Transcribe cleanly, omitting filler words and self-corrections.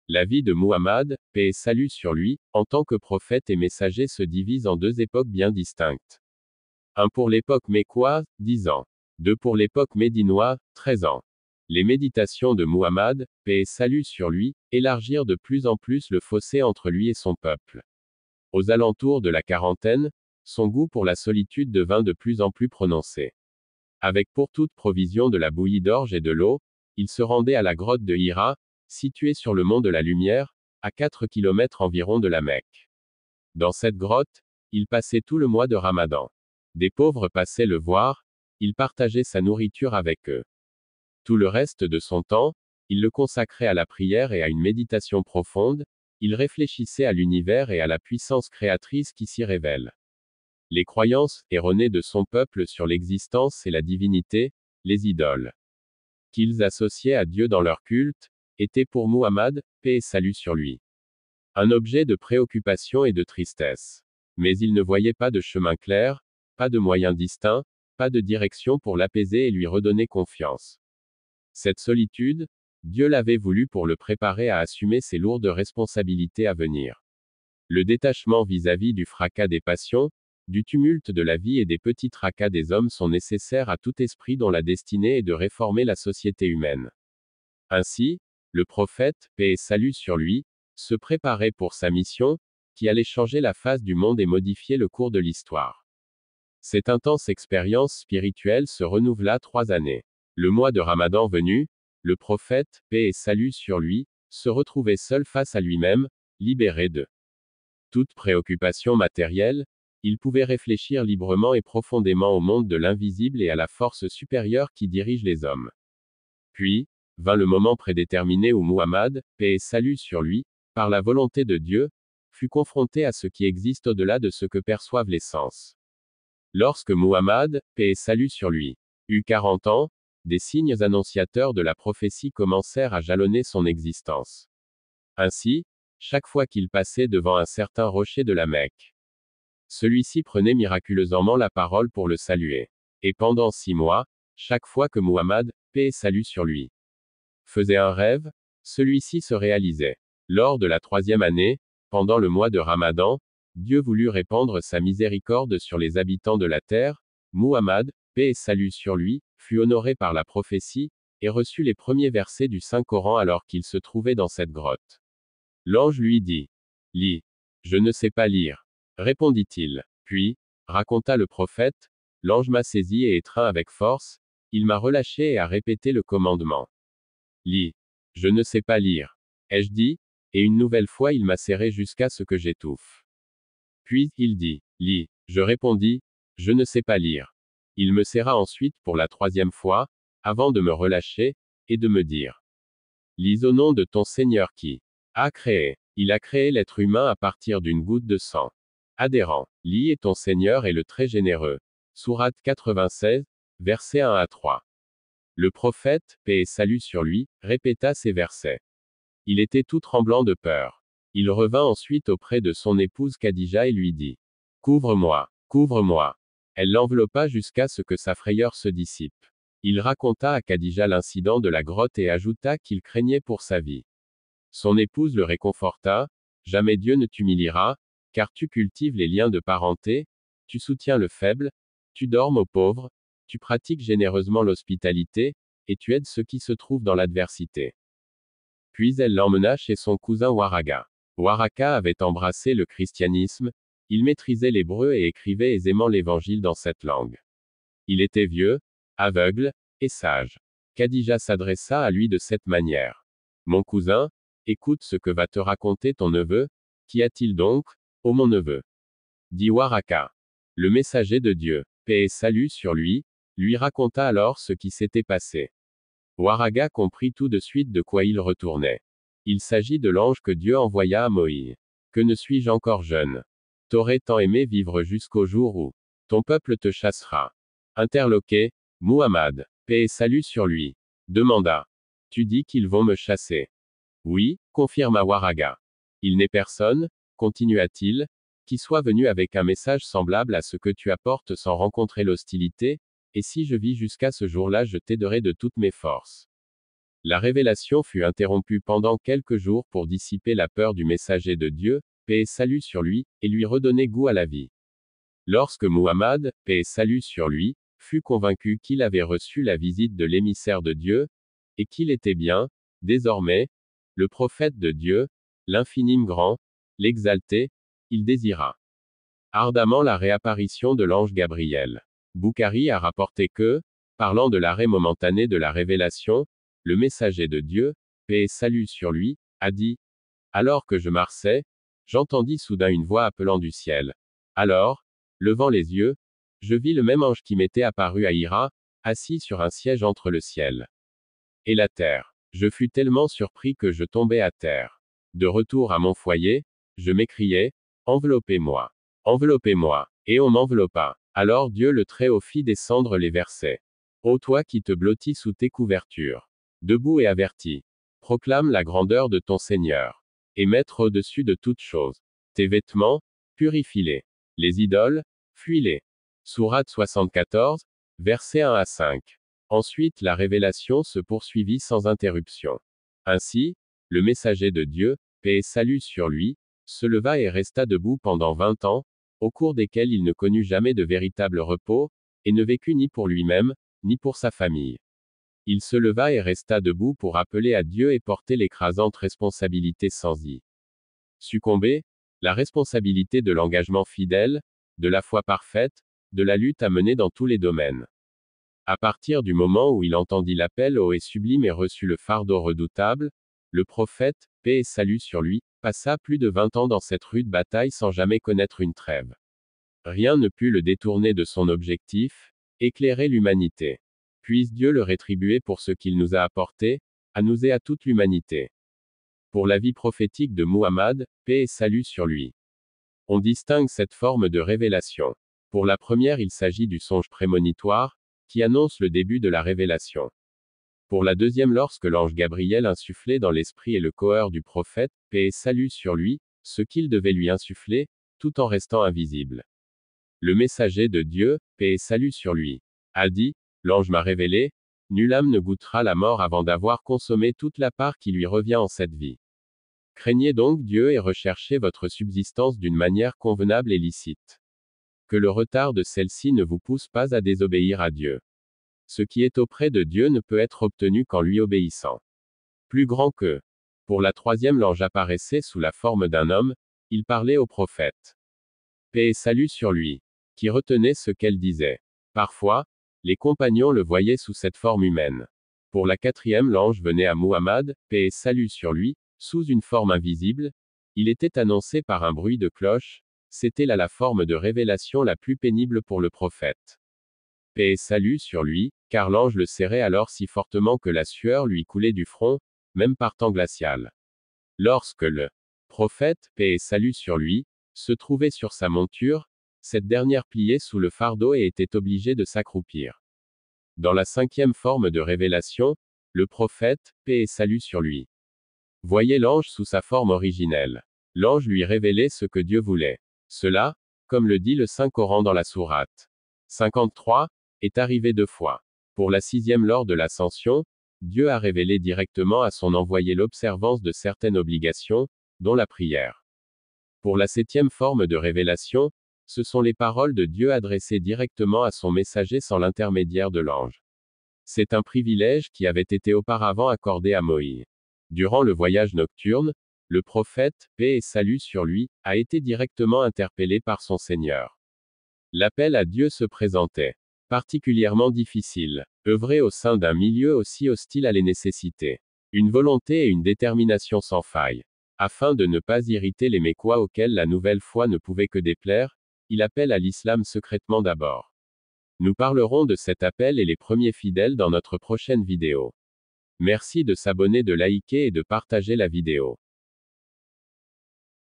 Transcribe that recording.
La vie de Muhammad, paix et salut sur lui, en tant que prophète et messager se divise en deux époques bien distinctes. Un pour l'époque mécoise, 10 ans. Deux pour l'époque médinoise, 13 ans. Les méditations de Muhammad, paix et salut sur lui, élargirent de plus en plus le fossé entre lui et son peuple. Aux alentours de la quarantaine, son goût pour la solitude devint de plus en plus prononcé. Avec pour toute provision de la bouillie d'orge et de l'eau, il se rendait à la grotte de Hira, située sur le mont de la Lumière, à 4 kilomètres environ de la Mecque. Dans cette grotte, il passait tout le mois de Ramadan. Des pauvres passaient le voir, il partageait sa nourriture avec eux. Tout le reste de son temps, il le consacrait à la prière et à une méditation profonde, il réfléchissait à l'univers et à la puissance créatrice qui s'y révèle. Les croyances erronées de son peuple sur l'existence et la divinité, les idoles qu'ils associaient à Dieu dans leur culte, étaient pour Muhammad, paix et salut sur lui, un objet de préoccupation et de tristesse. Mais il ne voyait pas de chemin clair, pas de moyen distinct, pas de direction pour l'apaiser et lui redonner confiance. Cette solitude, Dieu l'avait voulu pour le préparer à assumer ses lourdes responsabilités à venir. Le détachement vis-à-vis du fracas des passions, du tumulte de la vie et des petits tracas des hommes sont nécessaires à tout esprit dont la destinée est de réformer la société humaine. Ainsi, le prophète, paix et salut sur lui, se préparait pour sa mission, qui allait changer la face du monde et modifier le cours de l'histoire. Cette intense expérience spirituelle se renouvela 3 années. Le mois de Ramadan venu, le prophète, paix et salut sur lui, se retrouvait seul face à lui-même, libéré de toute préoccupation matérielle, il pouvait réfléchir librement et profondément au monde de l'invisible et à la force supérieure qui dirige les hommes. Puis, vint le moment prédéterminé où Muhammad, paix et salut sur lui, par la volonté de Dieu, fut confronté à ce qui existe au-delà de ce que perçoivent les sens. Lorsque Muhammad, paix et salut sur lui, eut 40 ans, des signes annonciateurs de la prophétie commencèrent à jalonner son existence. Ainsi, chaque fois qu'il passait devant un certain rocher de la Mecque, celui-ci prenait miraculeusement la parole pour le saluer. Et pendant 6 mois, chaque fois que Muhammad, paix et salut sur lui, faisait un rêve, celui-ci se réalisait. Lors de la 3e année, pendant le mois de Ramadan, Dieu voulut répandre sa miséricorde sur les habitants de la terre. Muhammad, paix et salut sur lui, fut honoré par la prophétie, et reçut les premiers versets du Saint-Coran alors qu'il se trouvait dans cette grotte. L'ange lui dit: Lis. Je ne sais pas lire, répondit-il. Puis, raconta le prophète, l'ange m'a saisi et étreint avec force, il m'a relâché et a répété le commandement. Lis. Je ne sais pas lire, ai-je dit, et une nouvelle fois il m'a serré jusqu'à ce que j'étouffe. Puis, il dit: Lis. Je répondis: Je ne sais pas lire. Il me serra ensuite pour la 3e fois, avant de me relâcher, et de me dire: Lis au nom de ton Seigneur qui a créé. Il a créé l'être humain à partir d'une goutte de sang. Adhérent. Lis et ton Seigneur est le très généreux. Sourate 96, versets 1 à 3. Le prophète, paix et salut sur lui, répéta ces versets. Il était tout tremblant de peur. Il revint ensuite auprès de son épouse Khadija et lui dit: Couvre-moi, couvre-moi. Elle l'enveloppa jusqu'à ce que sa frayeur se dissipe. Il raconta à Khadija l'incident de la grotte et ajouta qu'il craignait pour sa vie. Son épouse le réconforta: Jamais Dieu ne t'humiliera, car tu cultives les liens de parenté, tu soutiens le faible, tu dormes aux pauvres, tu pratiques généreusement l'hospitalité, et tu aides ceux qui se trouvent dans l'adversité. Puis elle l'emmena chez son cousin Waraka. Waraka avait embrassé le christianisme, il maîtrisait l'hébreu et écrivait aisément l'évangile dans cette langue. Il était vieux, aveugle, et sage. Khadija s'adressa à lui de cette manière. Mon cousin, écoute ce que va te raconter ton neveu. Qu'y a-t-il donc, ô mon neveu? Dit Waraka. Le messager de Dieu, paix et salut sur lui raconta alors ce qui s'était passé. Waraka comprit tout de suite de quoi il retournait. Il s'agit de l'ange que Dieu envoya à Moïse. Que ne suis-je encore jeune? T'aurais tant aimé vivre jusqu'au jour où ton peuple te chassera. Interloqué, Muhammad, paix et salut sur lui, demanda: Tu dis qu'ils vont me chasser? Oui, confirma Waraka. Il n'est personne, continua-t-il, qui soit venu avec un message semblable à ce que tu apportes sans rencontrer l'hostilité, et si je vis jusqu'à ce jour-là, je t'aiderai de toutes mes forces. La révélation fut interrompue pendant quelques jours pour dissiper la peur du messager de Dieu, paix et salut sur lui, et lui redonner goût à la vie. Lorsque Muhammad, paix et salut sur lui, fut convaincu qu'il avait reçu la visite de l'émissaire de Dieu, et qu'il était bien, désormais, le prophète de Dieu, l'infinime grand, l'exalté, il désira ardemment la réapparition de l'ange Gabriel. Boukhari a rapporté que, parlant de l'arrêt momentané de la révélation, le messager de Dieu, paix et salut sur lui, a dit: alors que je marchais, j'entendis soudain une voix appelant du ciel. Alors, levant les yeux, je vis le même ange qui m'était apparu à Hira, assis sur un siège entre le ciel et la terre. Je fus tellement surpris que je tombai à terre. De retour à mon foyer, je m'écriai: enveloppez-moi. Enveloppez-moi. Et on m'enveloppa. Alors Dieu le Très-Haut fit descendre les versets. Ô toi qui te blottis sous tes couvertures. Debout et averti. Proclame la grandeur de ton Seigneur. Et mettre au-dessus de toutes choses. Tes vêtements, purifie-les. Les idoles, fuis-les. Sourate 74, versets 1 à 5. Ensuite la révélation se poursuivit sans interruption. Ainsi, le messager de Dieu, paix et salut sur lui, se leva et resta debout pendant 20 ans, au cours desquels il ne connut jamais de véritable repos, et ne vécut ni pour lui-même, ni pour sa famille. Il se leva et resta debout pour appeler à Dieu et porter l'écrasante responsabilité sans y succomber, la responsabilité de l'engagement fidèle, de la foi parfaite, de la lutte à mener dans tous les domaines. À partir du moment où il entendit l'appel haut et sublime et reçut le fardeau redoutable, le prophète, paix et salut sur lui, passa plus de 20 ans dans cette rude bataille sans jamais connaître une trêve. Rien ne put le détourner de son objectif, éclairer l'humanité. Puisse Dieu le rétribuer pour ce qu'il nous a apporté, à nous et à toute l'humanité. Pour la vie prophétique de Muhammad, paix et salut sur lui. On distingue cette forme de révélation. Pour la première, il s'agit du songe prémonitoire, qui annonce le début de la révélation. Pour la deuxième, lorsque l'ange Gabriel insufflait dans l'esprit et le cœur du prophète, paix et salut sur lui, ce qu'il devait lui insuffler, tout en restant invisible. Le messager de Dieu, paix et salut sur lui, a dit: l'ange m'a révélé, nulle âme ne goûtera la mort avant d'avoir consommé toute la part qui lui revient en cette vie. Craignez donc Dieu et recherchez votre subsistance d'une manière convenable et licite. Que le retard de celle-ci ne vous pousse pas à désobéir à Dieu. Ce qui est auprès de Dieu ne peut être obtenu qu'en lui obéissant. Plus grand que. Pour la troisième, l'ange apparaissait sous la forme d'un homme, il parlait au prophète. Paix et salut sur lui. Qui retenait ce qu'elle disait. Parfois, les compagnons le voyaient sous cette forme humaine. Pour la quatrième, l'ange venait à Muhammad, paix et salut sur lui, sous une forme invisible, il était annoncé par un bruit de cloche, c'était là la forme de révélation la plus pénible pour le prophète. Paix et salut sur lui, car l'ange le serrait alors si fortement que la sueur lui coulait du front, même par temps glacial. Lorsque le prophète, paix et salut sur lui, se trouvait sur sa monture, cette dernière pliait sous le fardeau et était obligée de s'accroupir. Dans la cinquième forme de révélation, le prophète, paix et salut sur lui, voyait l'ange sous sa forme originelle. L'ange lui révélait ce que Dieu voulait. Cela, comme le dit le Saint-Coran dans la sourate 53, est arrivé 2 fois. Pour la sixième, lors de l'ascension, Dieu a révélé directement à son envoyé l'observance de certaines obligations, dont la prière. Pour la septième forme de révélation, ce sont les paroles de Dieu adressées directement à son messager sans l'intermédiaire de l'ange. C'est un privilège qui avait été auparavant accordé à Moïse. Durant le voyage nocturne, le prophète, paix et salut sur lui, a été directement interpellé par son Seigneur. L'appel à Dieu se présentait particulièrement difficile. Œuvrer au sein d'un milieu aussi hostile à les nécessiter une volonté et une détermination sans faille. Afin de ne pas irriter les Mécois auxquels la nouvelle foi ne pouvait que déplaire, il appelle à l'islam secrètement d'abord. Nous parlerons de cet appel et les premiers fidèles dans notre prochaine vidéo. Merci de s'abonner, de liker et de partager la vidéo.